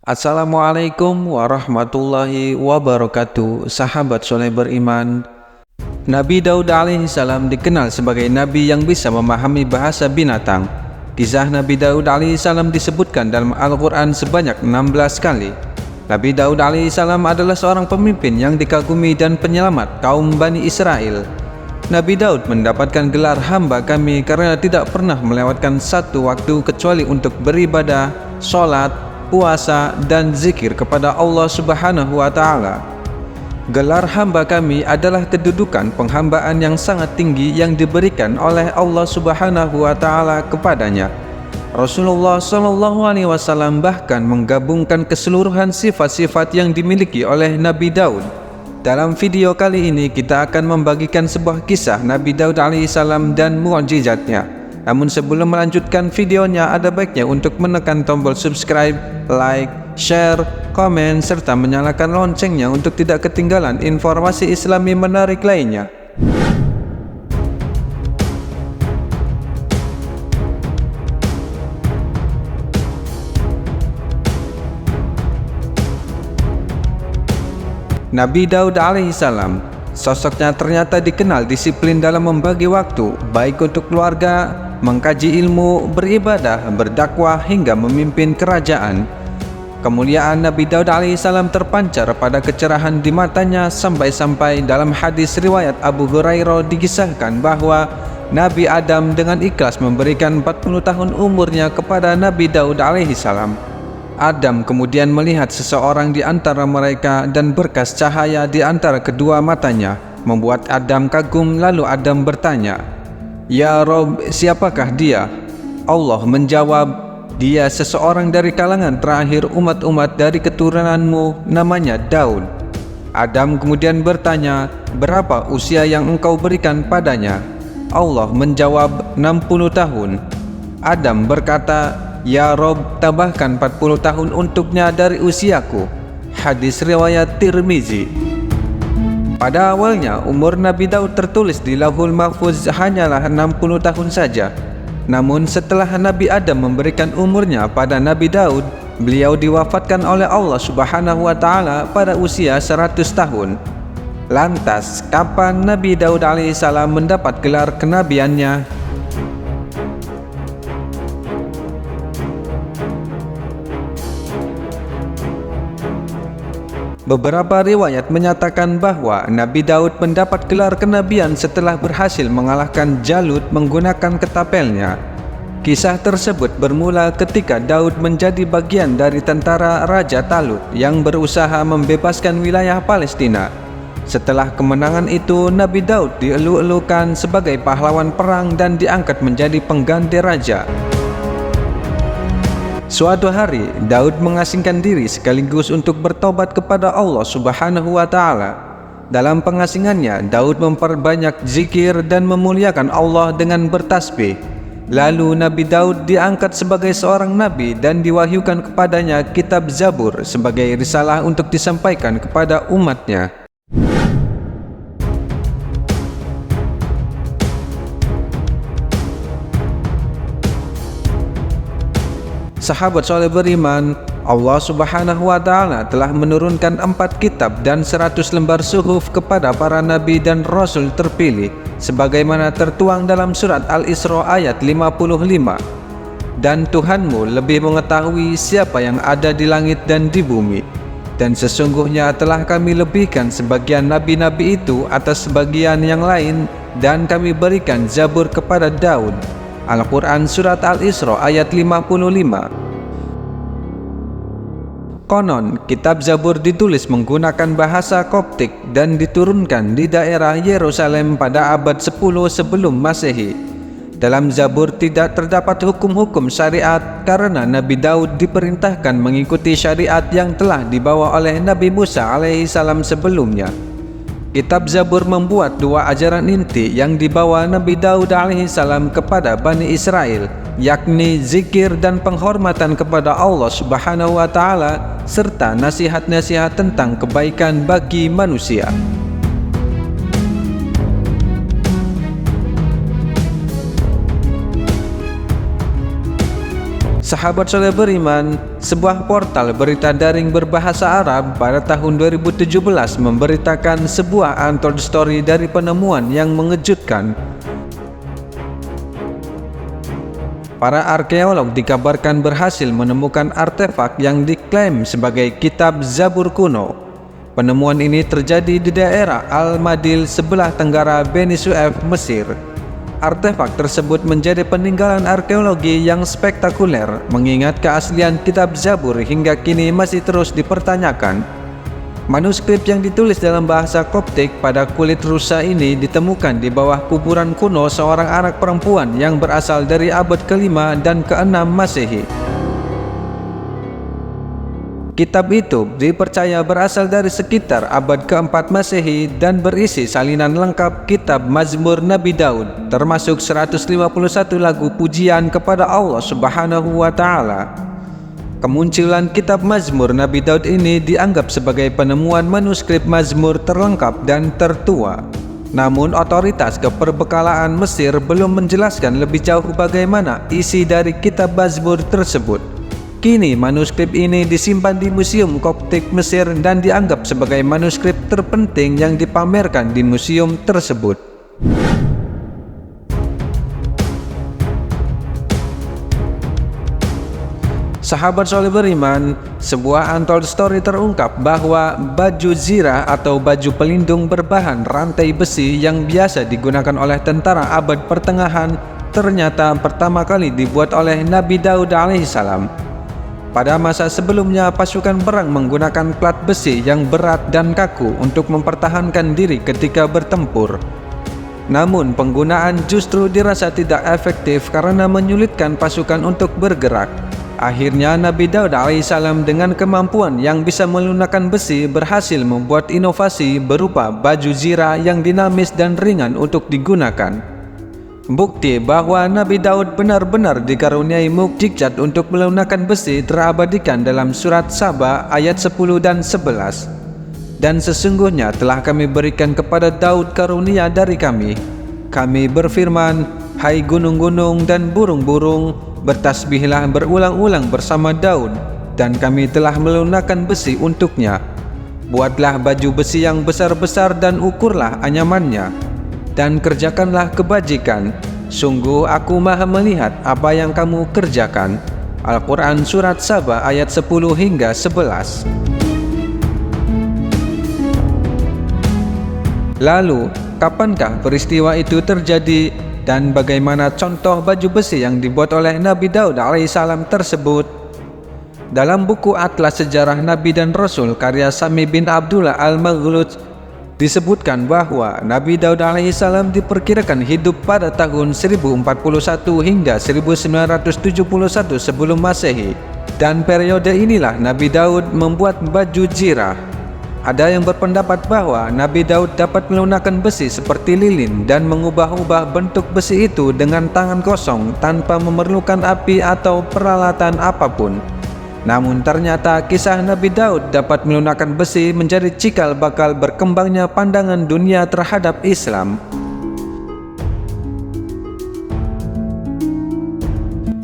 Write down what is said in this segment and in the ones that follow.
Assalamualaikum warahmatullahi wabarakatuh. Sahabat soleh beriman, Nabi Daud alaihissalam dikenal sebagai nabi yang bisa memahami bahasa binatang. Kisah Nabi Daud alaihissalam disebutkan dalam Al-Quran sebanyak 16 kali. Nabi Daud alaihissalam adalah seorang pemimpin yang dikagumi dan penyelamat kaum Bani Israel. Nabi Daud mendapatkan gelar hamba kami karena tidak pernah melewatkan satu waktu kecuali untuk beribadah, sholat, puasa, dan zikir kepada Allah Subhanahu wa Ta'ala. Gelar hamba kami adalah kedudukan penghambaan yang sangat tinggi yang diberikan oleh Allah Subhanahu wa Ta'ala kepadanya. Rasulullah Shallallahu Alaihi Wasallam bahkan menggabungkan keseluruhan sifat-sifat yang dimiliki oleh Nabi Daud. Dalam video kali ini kita akan membagikan sebuah kisah Nabi Daud alaihissalam dan mukjizatnya. Namun sebelum melanjutkan videonya, ada baiknya untuk menekan tombol subscribe, like, share, komen, serta menyalakan loncengnya untuk tidak ketinggalan informasi Islami menarik lainnya. Nabi Daud alaihissalam, sosoknya ternyata dikenal disiplin dalam membagi waktu, baik untuk keluarga, mengkaji ilmu, beribadah, berdakwah, hingga memimpin kerajaan. Kemuliaan Nabi Daud alaihissalam terpancar pada kecerahan di matanya sampai-sampai dalam hadis riwayat Abu Hurairah dikisahkan bahwa Nabi Adam dengan ikhlas memberikan 40 tahun umurnya kepada Nabi Daud alaihissalam. Adam kemudian melihat seseorang di antara mereka dan berkas cahaya di antara kedua matanya membuat Adam kagum. Lalu Adam bertanya, "Ya Rob, siapakah dia?" Allah menjawab, "Dia seseorang dari kalangan terakhir umat-umat dari keturunanmu, namanya Daud." Adam kemudian bertanya, "Berapa usia yang engkau berikan padanya?" Allah menjawab, 60 tahun. Adam berkata, "Ya Rob, tambahkan 40 tahun untuknya dari usiaku." Hadis riwayat Tirmizi. Pada awalnya umur Nabi Daud tertulis di Lauhul Mahfuz hanyalah 60 tahun saja. Namun setelah Nabi Adam memberikan umurnya pada Nabi Daud, beliau diwafatkan oleh Allah Subhanahu wa Ta'ala pada usia 100 tahun. Lantas, kapan Nabi Daud alaihissalam mendapat gelar kenabiannya? Beberapa riwayat menyatakan bahwa Nabi Daud mendapat gelar kenabian setelah berhasil mengalahkan Jalut menggunakan ketapelnya. Kisah tersebut bermula ketika Daud menjadi bagian dari tentara Raja Talut yang berusaha membebaskan wilayah Palestina. Setelah kemenangan itu, Nabi Daud dielu-elukan sebagai pahlawan perang dan diangkat menjadi pengganti raja. Suatu hari, Daud mengasingkan diri sekaligus untuk bertobat kepada Allah Subhanahu wa Ta'ala. Dalam pengasingannya, Daud memperbanyak zikir dan memuliakan Allah dengan bertasbih. Lalu Nabi Daud diangkat sebagai seorang nabi dan diwahyukan kepadanya kitab Zabur sebagai risalah untuk disampaikan kepada umatnya. Sahabat soleh beriman, Allah Subhanahu wa Ta'ala telah menurunkan 4 kitab dan 100 lembar suhuf kepada para nabi dan rasul terpilih sebagaimana tertuang dalam surat Al-Isra ayat 55. Dan Tuhanmu lebih mengetahui siapa yang ada di langit dan di bumi, dan sesungguhnya telah kami lebihkan sebagian nabi-nabi itu atas sebagian yang lain, dan kami berikan Zabur kepada Daud. Al-Quran Surat Al-Isra ayat 55. Konon, kitab Zabur ditulis menggunakan bahasa Koptik dan diturunkan di daerah Yerusalem pada abad 10 sebelum Masehi. Dalam Zabur tidak terdapat hukum-hukum syariat karena Nabi Daud diperintahkan mengikuti syariat yang telah dibawa oleh Nabi Musa alaihissalam sebelumnya. Kitab Zabur membuat 2 ajaran inti yang dibawa Nabi Daud alaihissalam kepada Bani Israel, yakni zikir dan penghormatan kepada Allah Subhanahu wa Ta'ala serta nasihat-nasihat tentang kebaikan bagi manusia. Sahabat soleh beriman, sebuah portal berita daring berbahasa Arab pada tahun 2017 memberitakan sebuah untold story dari penemuan yang mengejutkan. Para arkeolog dikabarkan berhasil menemukan artefak yang diklaim sebagai kitab Zabur kuno. Penemuan ini terjadi di daerah Al-Madil sebelah tenggara Beni Suef, Mesir. Artefak tersebut menjadi peninggalan arkeologi yang spektakuler, mengingat keaslian kitab Zabur hingga kini masih terus dipertanyakan. Manuskrip yang ditulis dalam bahasa Koptik pada kulit rusa ini ditemukan di bawah kuburan kuno seorang anak perempuan yang berasal dari abad ke-5 dan ke-6 Masehi. Kitab itu dipercaya berasal dari sekitar abad ke-4 Masehi dan berisi salinan lengkap kitab Mazmur Nabi Daud, termasuk 151 lagu pujian kepada Allah Subhanahu wa Ta'ala. Kemunculan kitab Mazmur Nabi Daud ini dianggap sebagai penemuan manuskrip Mazmur terlengkap dan tertua. Namun otoritas keperbekalaan Mesir belum menjelaskan lebih jauh bagaimana isi dari kitab Mazmur tersebut. Kini manuskrip ini disimpan di Museum Koptik Mesir dan dianggap sebagai manuskrip terpenting yang dipamerkan di museum tersebut. Sahabat soleh beriman, sebuah untold story terungkap bahwa baju zirah atau baju pelindung berbahan rantai besi yang biasa digunakan oleh tentara abad pertengahan ternyata pertama kali dibuat oleh Nabi Daud alaihissalam. Pada masa sebelumnya, pasukan perang menggunakan plat besi yang berat dan kaku untuk mempertahankan diri ketika bertempur. Namun, penggunaan justru dirasa tidak efektif karena menyulitkan pasukan untuk bergerak. Akhirnya, Nabi Daud alaihissalam dengan kemampuan yang bisa melunakkan besi berhasil membuat inovasi berupa baju zirah yang dinamis dan ringan untuk digunakan. Bukti bahwa Nabi Daud benar-benar dikaruniai mukjizat untuk melunakkan besi terabadikan dalam surat Saba ayat 10 dan 11. Dan sesungguhnya telah kami berikan kepada Daud karunia dari kami. Kami berfirman, hai gunung-gunung dan burung-burung, bertasbihlah berulang-ulang bersama Daud, dan kami telah melunakkan besi untuknya. Buatlah baju besi yang besar-besar dan ukurlah anyamannya. Dan kerjakanlah kebajikan. Sungguh aku maha melihat apa yang kamu kerjakan. Al-Quran Surat Saba ayat 10 hingga 11. Lalu, kapankah peristiwa itu terjadi dan bagaimana contoh baju besi yang dibuat oleh Nabi Daud alaihissalam tersebut? Dalam buku Atlas Sejarah Nabi dan Rasul karya Sami bin Abdullah al-Maghluj disebutkan bahwa Nabi Daud alaihissalam diperkirakan hidup pada tahun 1041 hingga 1971 sebelum Masehi, dan periode inilah Nabi Daud membuat baju zirah. Ada yang berpendapat bahwa Nabi Daud dapat melunakkan besi seperti lilin dan mengubah-ubah bentuk besi itu dengan tangan kosong tanpa memerlukan api atau peralatan apapun. Namun ternyata kisah Nabi Daud dapat melunakkan besi menjadi cikal bakal berkembangnya pandangan dunia terhadap Islam.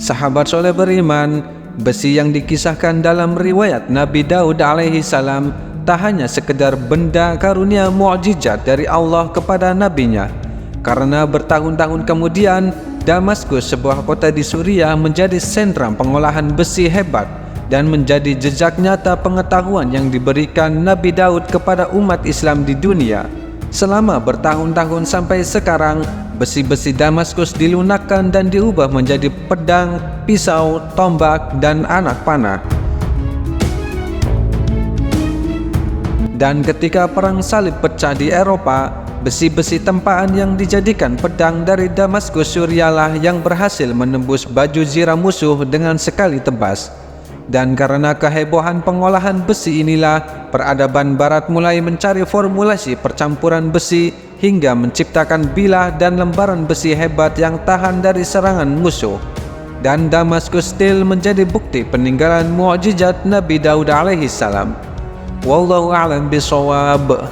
Sahabat soleh beriman, besi yang dikisahkan dalam riwayat Nabi Daud alaihissalam tak hanya sekedar benda karunia mukjizat dari Allah kepada nabinya, karena bertahun-tahun kemudian Damaskus, sebuah kota di Suriah, menjadi sentra pengolahan besi hebat dan menjadi jejak nyata pengetahuan yang diberikan Nabi Daud kepada umat Islam di dunia. Selama bertahun-tahun sampai sekarang, besi-besi Damaskus dilunakkan dan diubah menjadi pedang, pisau, tombak, dan anak panah. Dan ketika perang salib pecah di Eropa, besi-besi tempaan yang dijadikan pedang dari Damaskus Surialah yang berhasil menembus baju zirah musuh dengan sekali tebas. Dan karena kehebohan pengolahan besi inilah, peradaban barat mulai mencari formulasi percampuran besi hingga menciptakan bilah dan lembaran besi hebat yang tahan dari serangan musuh. Dan Damaskus Steel menjadi bukti peninggalan mukjizat Nabi Daud alaihissalam. Wallahu a'lam bishawab.